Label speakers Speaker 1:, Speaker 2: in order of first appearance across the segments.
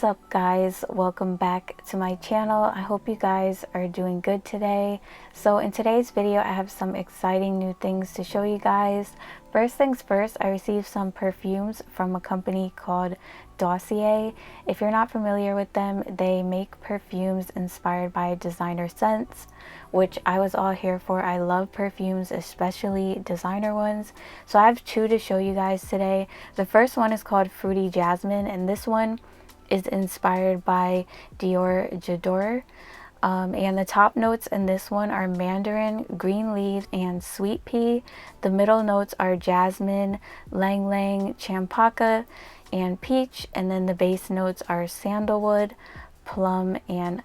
Speaker 1: What's up guys, welcome back to my channel. I hope you guys are doing good today. So in today's video I have some exciting new things to show you guys. First things first, I received some perfumes from a company called Dossier. If you're not familiar with them, they make perfumes inspired by designer scents, which I was all here for. I love perfumes, especially designer ones. So I have two to show you guys today. The first one is called Fruity Jasmine, and this one is inspired by Dior J'adore. And the top notes in this one are mandarin, green leaf, and sweet pea. The middle notes are jasmine, lang lang, champaca, and peach. And then the base notes are sandalwood, plum, and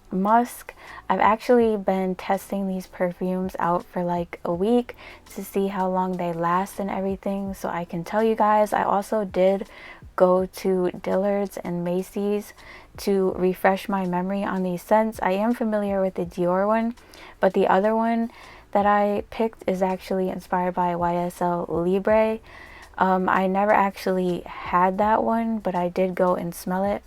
Speaker 1: musk. I've actually been testing these perfumes out for like a week to see how long they last and everything, so I can tell you guys. I also did go to Dillard's and Macy's to refresh my memory on these scents. I am familiar with the Dior one, but the other one that I picked is actually inspired by YSL Libre. I never actually had that one, but I did go and smell it.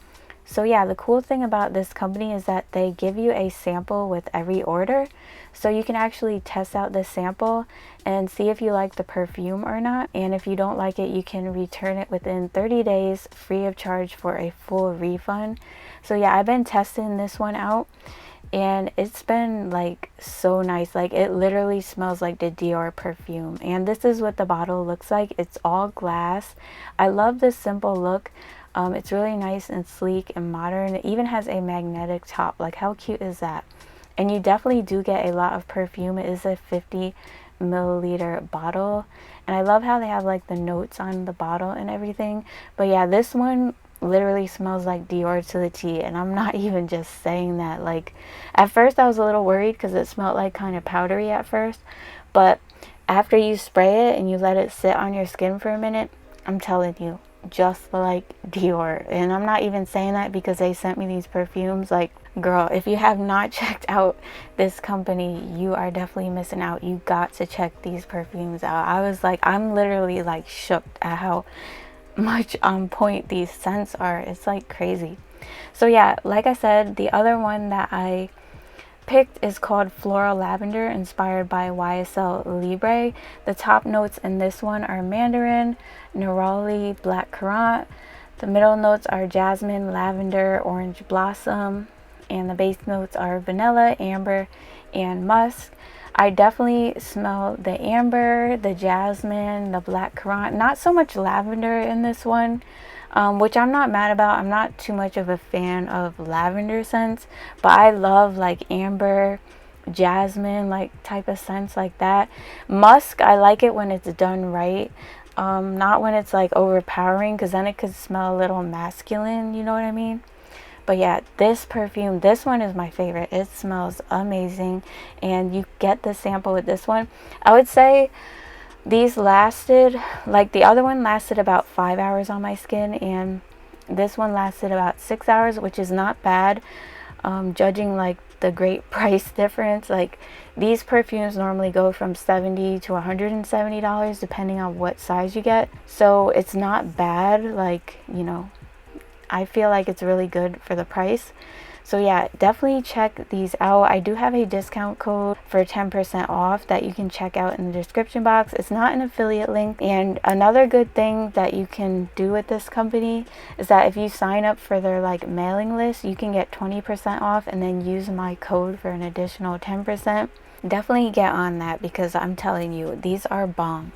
Speaker 1: So yeah, the cool thing about this company is that they give you a sample with every order. So you can actually test out the sample and see if you like the perfume or not. And if you don't like it, you can return it within 30 days free of charge for a full refund. So yeah, I've been testing this one out and it's been like so nice. Like it literally smells like the Dior perfume. And this is what the bottle looks like. It's all glass. I love this simple look. It's really nice and sleek and modern. It even has a magnetic top. Like how cute is that? And you definitely do get a lot of perfume. It is a 50 milliliter bottle, and I love how they have like the notes on the bottle and everything. But yeah, this one literally smells like Dior to the T, and I'm not even just saying that. Like at first I was a little worried because it smelled like kind of powdery at first, but after you spray it and you let it sit on your skin for a minute, I'm telling you, just like Dior. And I'm not even saying that because they sent me these perfumes. Like girl, if you have not checked out this company, you are definitely missing out. You got to check these perfumes out. I was like, I'm literally like shook at how much on point these scents are. It's like crazy. So yeah, like I said, the other one that I picked is called Floral Lavender, inspired by YSL Libre. The top notes in this one are mandarin, neroli, black currant. The middle notes are jasmine, lavender, orange blossom, and the base notes are vanilla, amber, and musk. I definitely smell the amber, the jasmine, the black currant. Not so much lavender in this one, which I'm not mad about. I'm not too much of a fan of lavender scents, but I love like amber, jasmine, like type of scents like that. Musk, I like it when it's done right, not when it's like overpowering, because then it could smell a little masculine, you know what I mean? But yeah, this perfume, this one is my favorite. It smells amazing, and you get the sample with this one. I would say these lasted, like the other one lasted about 5 hours on my skin, and this one lasted about 6 hours, which is not bad, judging like the great price difference. Like these perfumes normally go from $70 to $170 depending on what size you get. So it's not bad. Like, you know, I feel like it's really good for the price. So yeah, definitely check these out. I do have a discount code for 10% off that you can check out in the description box. It's not an affiliate link. And another good thing that you can do with this company is that if you sign up for their like mailing list, you can get 20% off and then use my code for an additional 10%. Definitely get on that because I'm telling you, these are bomb.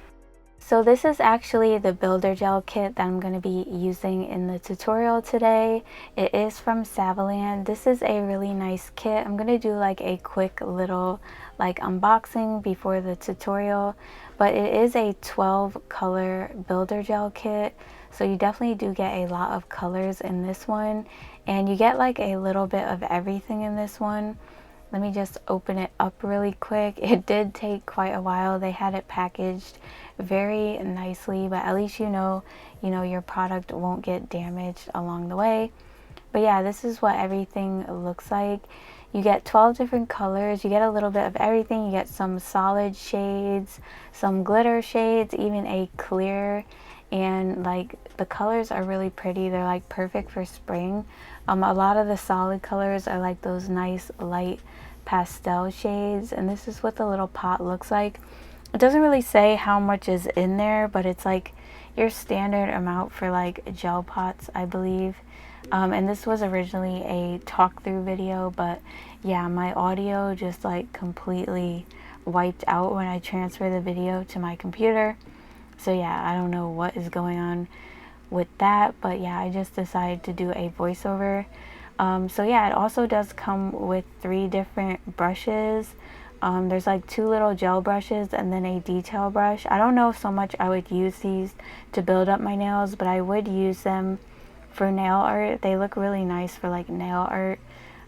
Speaker 1: So this is actually the builder gel kit that I'm going to be using in the tutorial today. It is from Saviland. This is a really nice kit. I'm going to do like a quick little like unboxing before the tutorial, but it is a 12 color builder gel kit. So you definitely do get a lot of colors in this one, and you get like a little bit of everything in this one. Let me just open it up really quick. It did take quite a while. They had it packaged very nicely, but at least you know your product won't get damaged along the way. But yeah, this is what everything looks like. You get 12 different colors. You get a little bit of everything. You get some solid shades, some glitter shades, even a clear and like the colors are really pretty. They're like perfect for spring. A lot of the solid colors are like those nice light pastel shades, and this is what the little pot looks like. It doesn't really say how much is in there, but it's like your standard amount for like gel pots, I believe. And this was originally a talk through video, but yeah, my audio just like completely wiped out when I transferred the video to my computer. So yeah, I don't know what is going on with that, but yeah, I just decided to do a voiceover. So yeah, it also does come with 3 different brushes. There's like 2 little gel brushes and then a detail brush. I don't know so much I would use these to build up my nails, but I would use them for nail art. They look really nice for like nail art.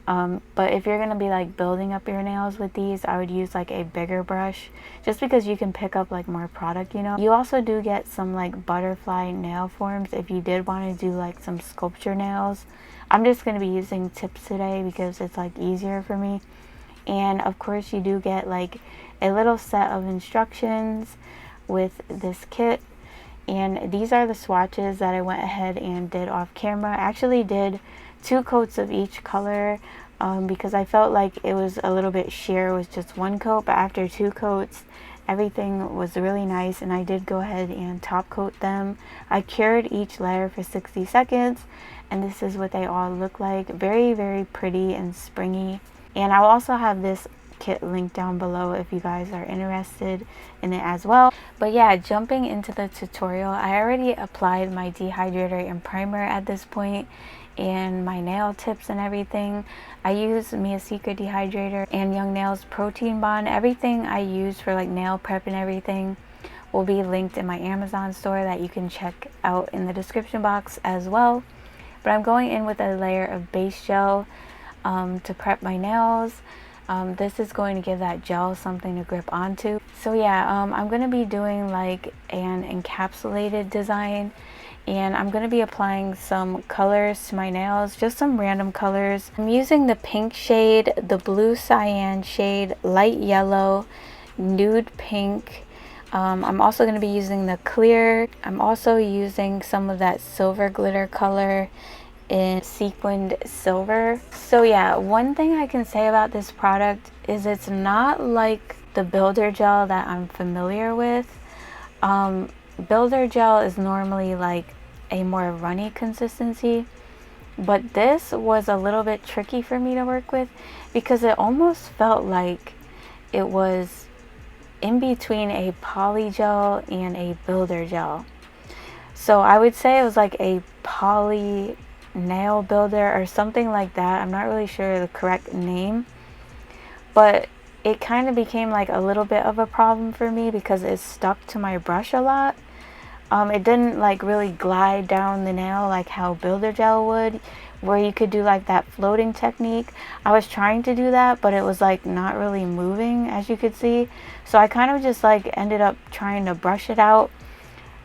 Speaker 1: But if you're gonna be like building up your nails with these, I would use like a bigger brush, just because you can pick up like more product, you know. You also do get some like butterfly nail forms if you did want to do like some sculpture nails. I'm just gonna be using tips today because it's like easier for me. And of course you do get like a little set of instructions with this kit. And these are the swatches that I went ahead and did off camera. I actually did 2 coats of each color because I felt like it was a little bit sheer with just 1 coat, but after 2 coats everything was really nice, and I did go ahead and top coat them. I cured each layer for 60 seconds, and this is what they all look like. Very, very pretty and springy. And I'll also have this kit linked down below if you guys are interested in it as well. But yeah, jumping into the tutorial, I already applied my dehydrator and primer at this point, and my nail tips and everything. I use Mia Secret dehydrator and Young Nails protein bond. Everything I use for like nail prep and everything will be linked in my Amazon store that you can check out in the description box as well. But I'm going in with a layer of base gel to prep my nails. This is going to give that gel something to grip onto. So yeah, I'm going to be doing like an encapsulated design, and I'm going to be applying some colors to my nails, just some random colors. I'm using the pink shade, the blue cyan shade, light yellow, nude pink. I'm also going to be using the clear. I'm also using some of that silver glitter color in sequined silver. So yeah, one thing I can say about this product is it's not like the builder gel that I'm familiar with. Builder gel is normally like a more runny consistency, but this was a little bit tricky for me to work with because it almost felt like it was in between a poly gel and a builder gel. So I would say it was like a poly nail builder or something like that. I'm not really sure the correct name, but it kind of became like a little bit of a problem for me because it stuck to my brush a lot. It didn't like really glide down the nail like how builder gel would, where you could do like that floating technique. I was trying to do that, but it was like not really moving, as you could see. So I kind of just like ended up trying to brush it out,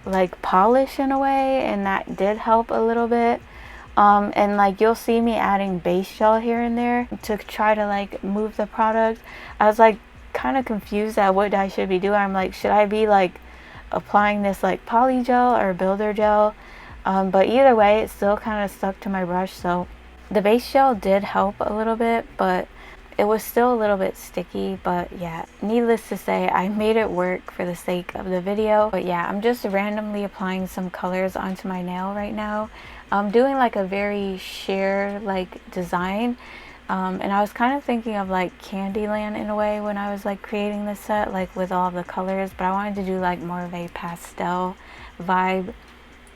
Speaker 1: like polish in a way, and that did help a little bit. And like you'll see me adding base gel here and there to try to like move the product. I was like kind of confused at what I should be doing. I'm like, should I be like applying this like poly gel or builder gel? But either way, it still kind of stuck to my brush. So the base gel did help a little bit, but it was still a little bit sticky. But yeah, needless to say, I made it work for the sake of the video. But yeah, I'm just randomly applying some colors onto my nail right now. I'm doing like a very sheer like design, and I was kind of thinking of like Candyland in a way when I was like creating this set, like with all of the colors, but I wanted to do like more of a pastel vibe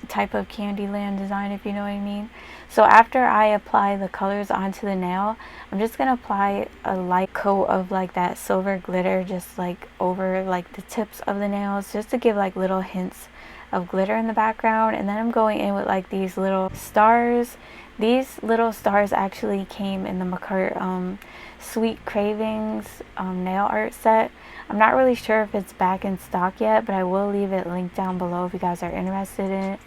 Speaker 1: type of Candyland design, if you know what I mean. So after I apply the colors onto the nail, I'm just gonna apply a light coat of like that silver glitter just like over like the tips of the nails, just to give like little hints of glitter in the background. And then I'm going in with like these little stars. These little stars actually came in the McCart Sweet Cravings nail art set. I'm not really sure if it's back in stock yet, but I will leave it linked down below if you guys are interested in it.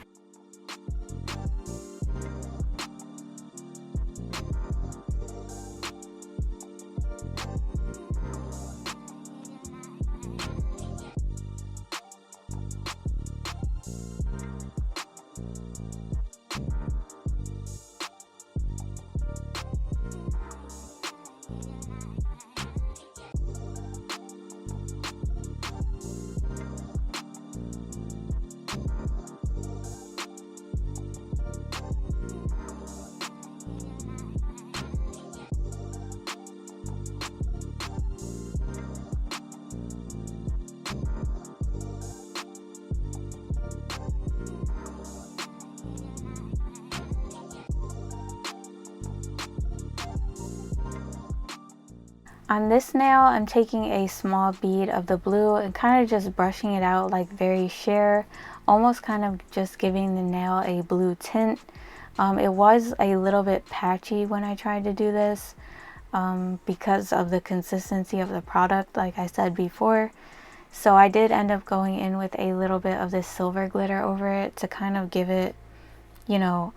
Speaker 1: On this nail, I'm taking a small bead of the blue and kind of just brushing it out like very sheer, almost kind of just giving the nail a blue tint. It was a little bit patchy when I tried to do this because of the consistency of the product, like I said before. So I did end up going in with a little bit of this silver glitter over it to kind of give it, you know,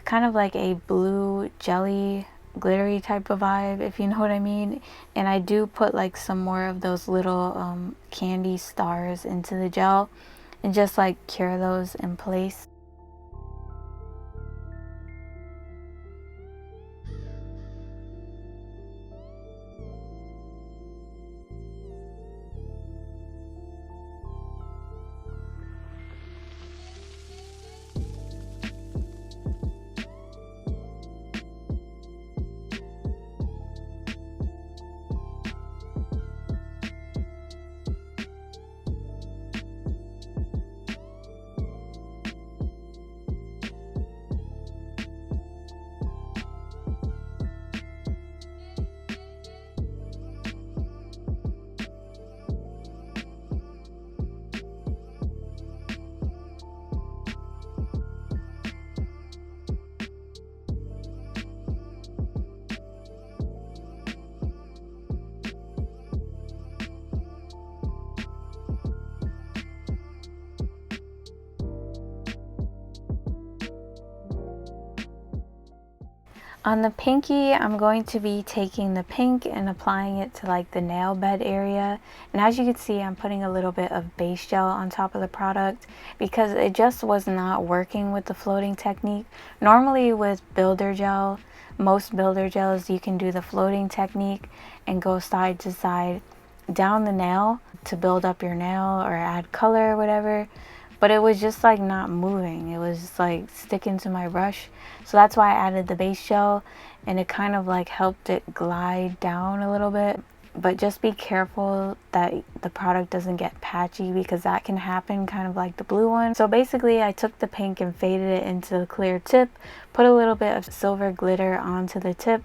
Speaker 1: kind of like a blue jelly glittery type of vibe, if you know what I mean. And I do put like some more of those little candy stars into the gel and just like cure those in place. On the pinky, I'm going to be taking the pink and applying it to like the nail bed area. And as you can see, I'm putting a little bit of base gel on top of the product because it just was not working with the floating technique. Normally with builder gel, most builder gels, you can do the floating technique and go side to side down the nail to build up your nail or add color or whatever. But it was just like not moving. It was just like sticking to my brush. So that's why I added the base gel, and it kind of like helped it glide down a little bit. But just be careful that the product doesn't get patchy because that can happen, kind of like the blue one. So basically I took the pink and faded it into the clear tip, put a little bit of silver glitter onto the tip,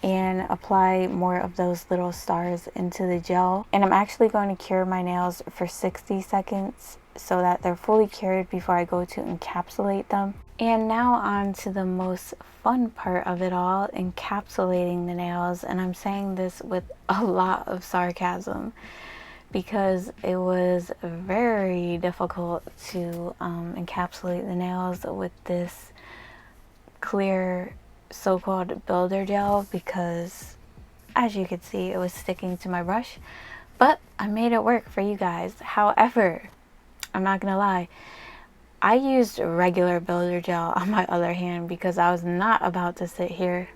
Speaker 1: and apply more of those little stars into the gel. And I'm actually going to cure my nails for 60 seconds so that they're fully cured before I go to encapsulate them. And now on to the most fun part of it all, encapsulating the nails. And I'm saying this with a lot of sarcasm because it was very difficult to encapsulate the nails with this clear so-called builder gel because, as you can see, it was sticking to my brush. But I made it work for you guys. However, I'm not gonna lie, I used regular builder gel on my other hand because I was not about to sit here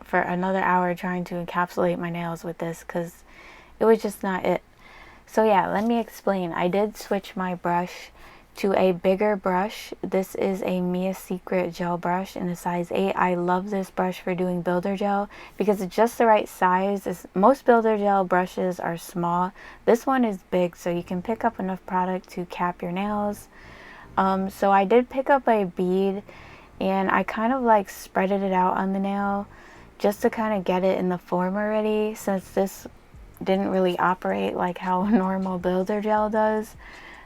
Speaker 1: for another hour trying to encapsulate my nails with this because it was just not it. So yeah, let me explain. I did switch my brush to a bigger brush. This is a Mia Secret gel brush in a size 8. I love this brush for doing builder gel because it's just the right size. Most builder gel brushes are small. This one is big, so you can pick up enough product to cap your nails. So I did pick up a bead and I kind of like spreaded it out on the nail just to kind of get it in the form already, since this didn't really operate like how normal builder gel does.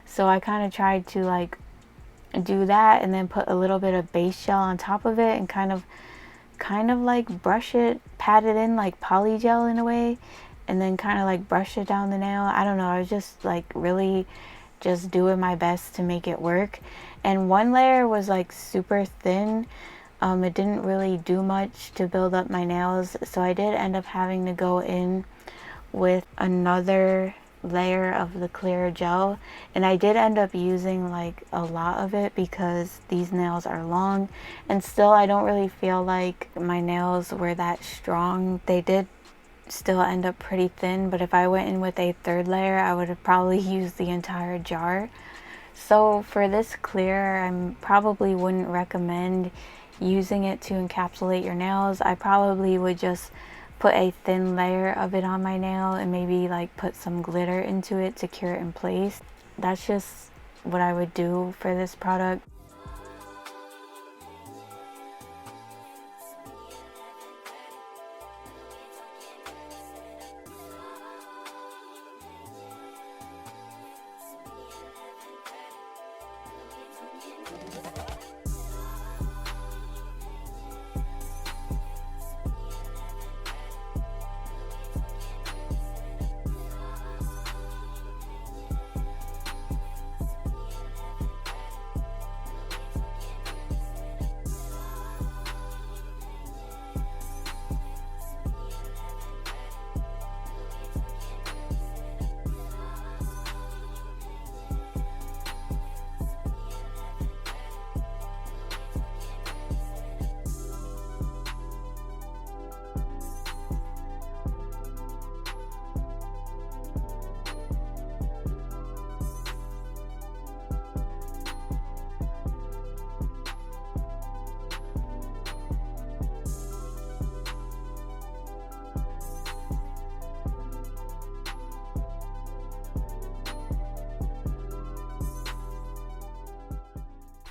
Speaker 1: So I kind of tried to like do that and then put a little bit of base gel on top of it and kind of like brush it, pat it in like poly gel in a way, and then kind of like brush it down the nail. I don't know, I was just like really just doing my best to make it work. And one layer was like super thin. It didn't really do much to build up my nails, so I did end up having to go in with another layer of the clear gel, and I did end up using like a lot of it because these nails are long, and still I don't really feel like my nails were that strong. They did still end up pretty thin, but if I went in with a third layer I would have probably used the entire jar. So for this clear, I probably wouldn't recommend using it to encapsulate your nails. I probably would just put a thin layer of it on my nail and maybe like put some glitter into it to cure it in place. That's just what I would do for this product.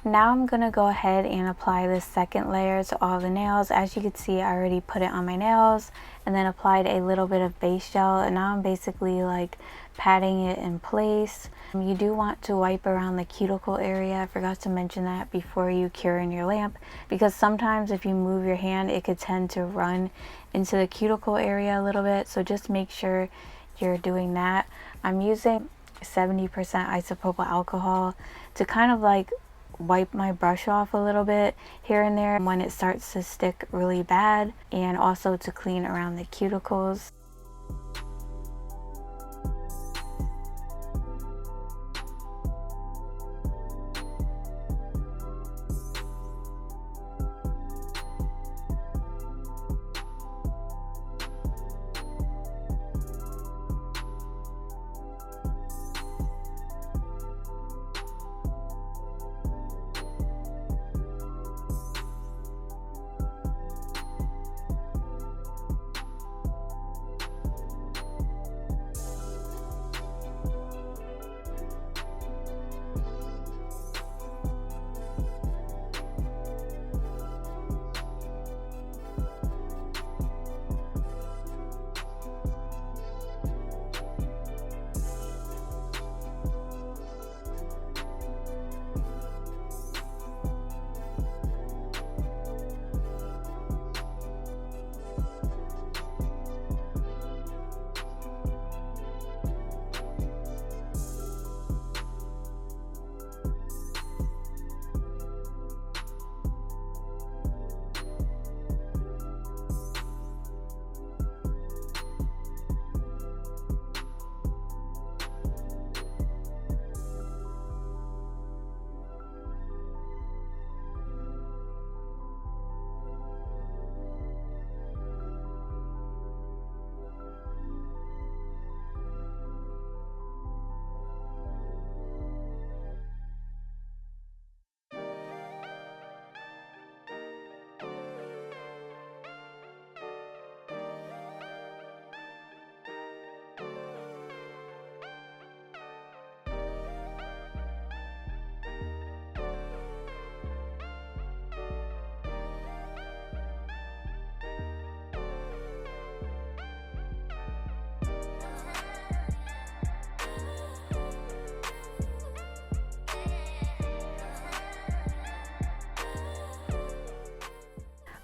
Speaker 1: Now I'm going to go ahead and apply this second layer to all the nails. As you can see, I already put it on my nails and then applied a little bit of base gel, and now I'm basically like patting it in place. You do want to wipe around the cuticle area. I forgot to mention that before you cure in your lamp, because sometimes if you move your hand, it could tend to run into the cuticle area a little bit. So just make sure you're doing that. I'm using 70% isopropyl alcohol to kind of like wipe my brush off a little bit here and there when it starts to stick really bad, and also to clean around the cuticles.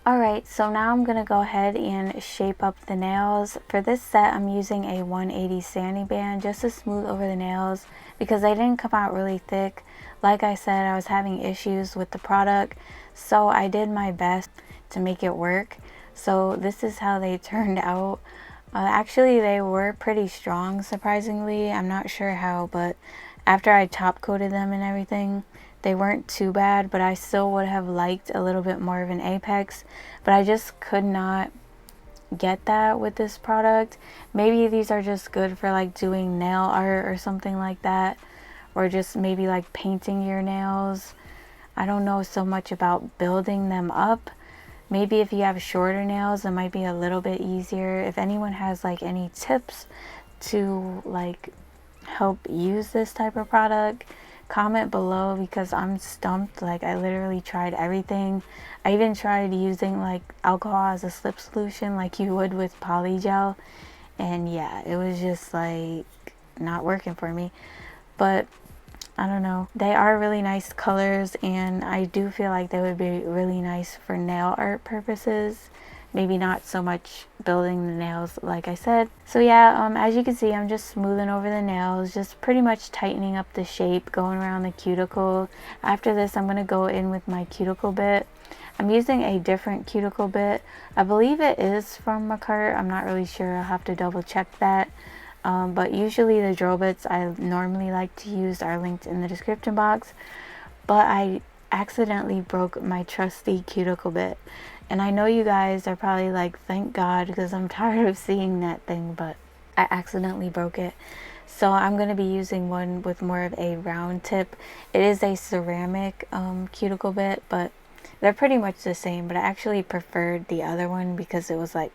Speaker 1: Alright, so now I'm going to go ahead and shape up the nails. For this set, I'm using a 180 sanding band just to smooth over the nails because they didn't come out really thick. Like I said, I was having issues with the product, so I did my best to make it work. So this is how they turned out. Actually, they were pretty strong, surprisingly. I'm not sure how, but after I top coated them and everything, they weren't too bad, but I still would have liked a little bit more of an apex, but I just could not get that with this product. Maybe these are just good for like doing nail art or something like that, or just maybe like painting your nails. I don't know so much about building them up. Maybe if you have shorter nails, it might be a little bit easier. If anyone has like any tips to like help use this type of product, comment below, because I'm stumped. Like, I literally tried everything. I even tried using like alcohol as a slip solution like you would with polygel, and yeah, it was just like not working for me. But I don't know. They are really nice colors, and I do feel like they would be really nice for nail art purposes. Maybe not so much building the nails like I said. So yeah, as you can see, I'm just smoothing over the nails, just pretty much tightening up the shape, going around the cuticle. After this, I'm going to go in with my cuticle bit. I'm using a different cuticle bit. I believe it is from Macart. I'm not really sure. I'll have to double check that. But usually the drill bits I normally like to use are linked in the description box. But I accidentally broke my trusty cuticle bit. And I know you guys are probably like, thank God, because I'm tired of seeing that thing, but I accidentally broke it. So I'm going to be using one with more of a round tip. It is a ceramic cuticle bit, but they're pretty much the same. But I actually preferred the other one because it was like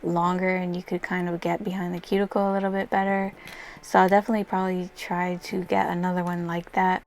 Speaker 1: longer and you could kind of get behind the cuticle a little bit better. So I'll definitely probably try to get another one like that.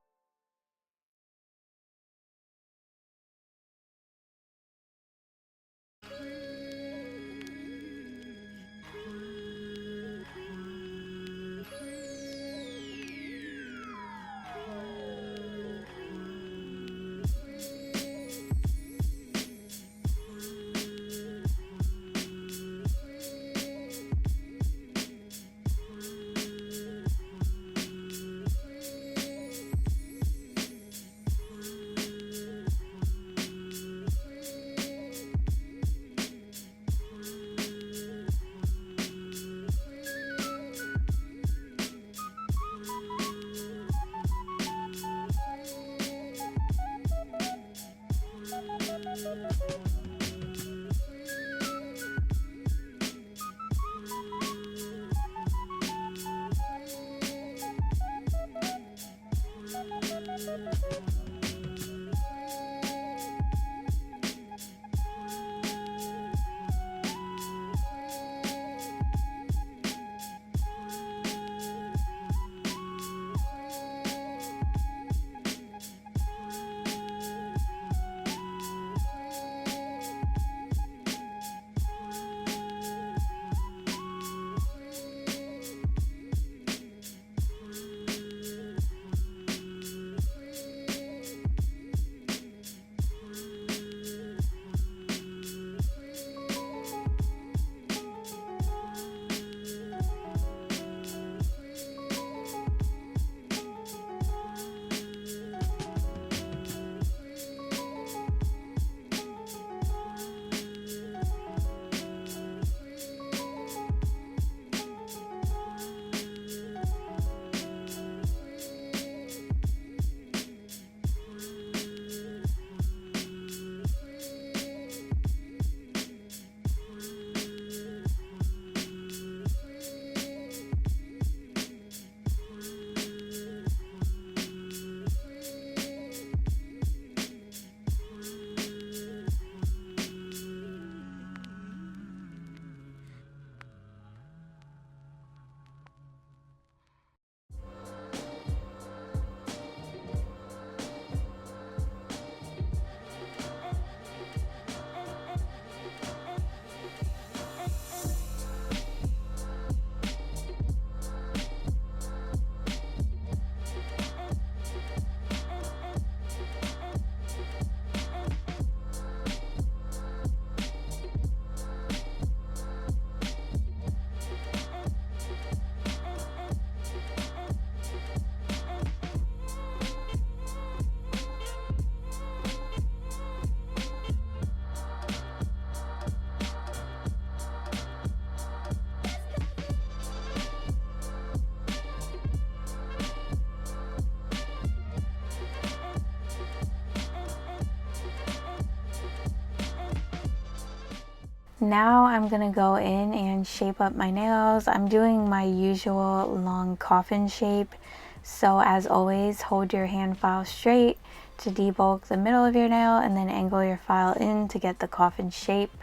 Speaker 1: Now I'm gonna go in and shape up my nails. I'm doing my usual long coffin shape. So as always, hold your hand file straight to debulk the middle of your nail and then angle your file in to get the coffin shape.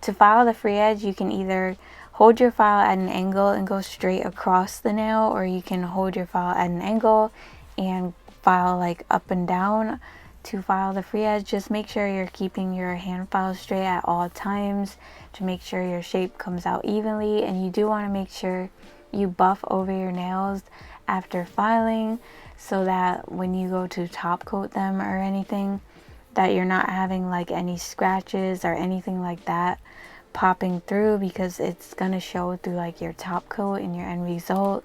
Speaker 1: To file the free edge, you can either hold your file at an angle and go straight across the nail, or you can hold your file at an angle and file like up and down. To file the free edge, just make sure you're keeping your hand file straight at all times to make sure your shape comes out evenly. And you do want to make sure you buff over your nails after filing, so that when you go to top coat them or anything, that you're not having like any scratches or anything like that popping through, because it's gonna show through like your top coat and your end result.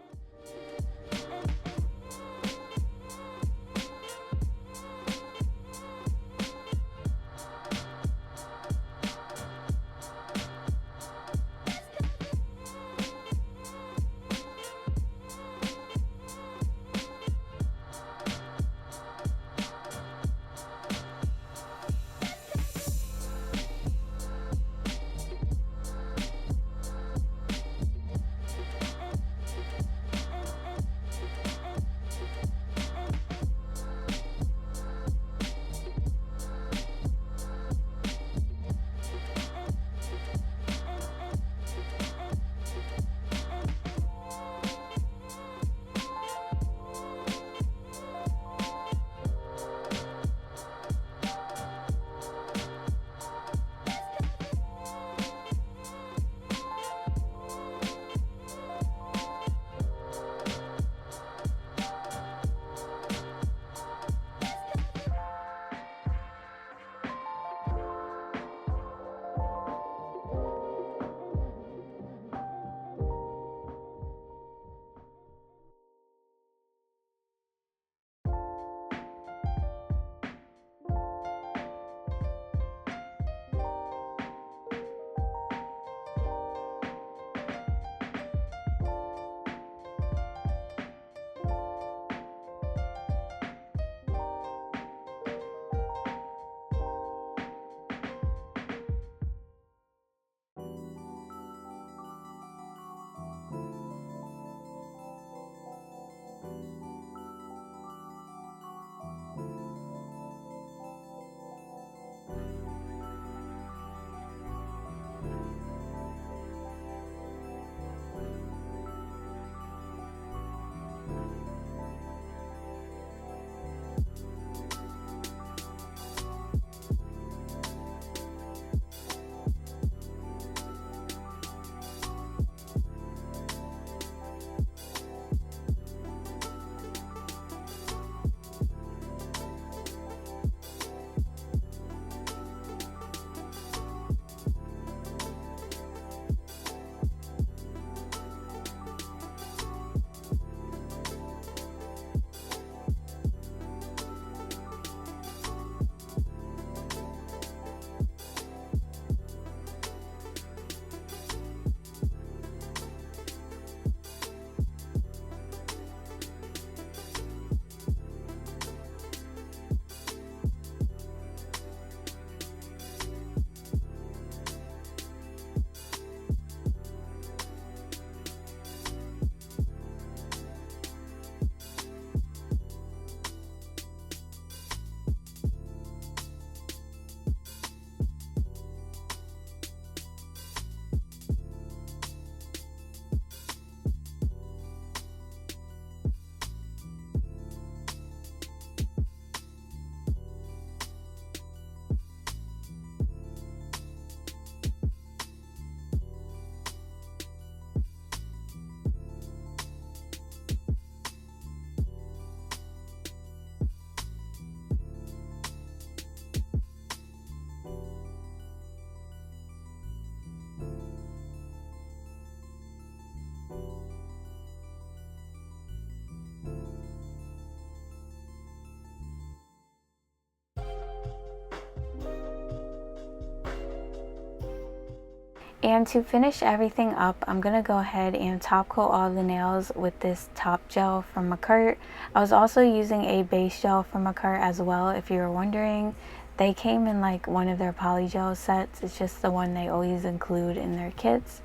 Speaker 1: And to finish everything up, I'm gonna go ahead and top coat all the nails with this top gel from Macart. I was also using a base gel from Macart as well, if you were wondering. They came in like one of their polygel sets. It's just the one they always include in their kits.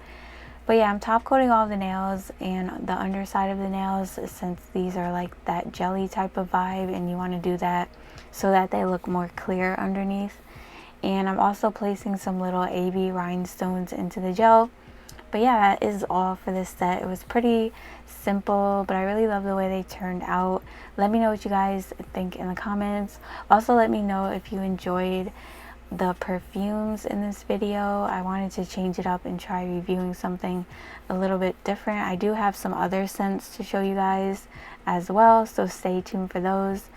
Speaker 1: But yeah, I'm top coating all the nails and the underside of the nails, since these are like that jelly type of vibe and you want to do that so that they look more clear underneath. And I'm also placing some little AB rhinestones into the gel. But yeah, that is all for this set. It was pretty simple, but I really love the way they turned out. Let me know what you guys think in the comments. Also, let me know if you enjoyed the perfumes in this video. I wanted to change it up and try reviewing something a little bit different. I do have some other scents to show you guys as well, so stay tuned for those.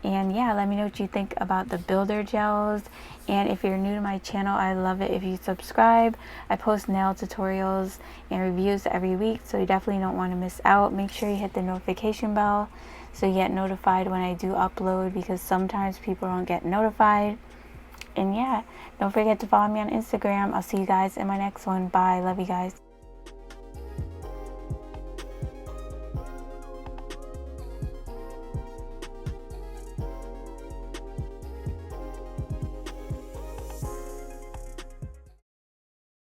Speaker 1: And yeah, let me know what you think about the builder gels. And if you're new to my channel, I love it if you subscribe. I post nail tutorials and reviews every week, so you definitely don't want to miss out. Make sure you hit the notification bell so you get notified when I do upload, because sometimes people don't get notified. And yeah, don't forget to follow me on Instagram. I'll see you guys in my next one. Bye. Love you guys.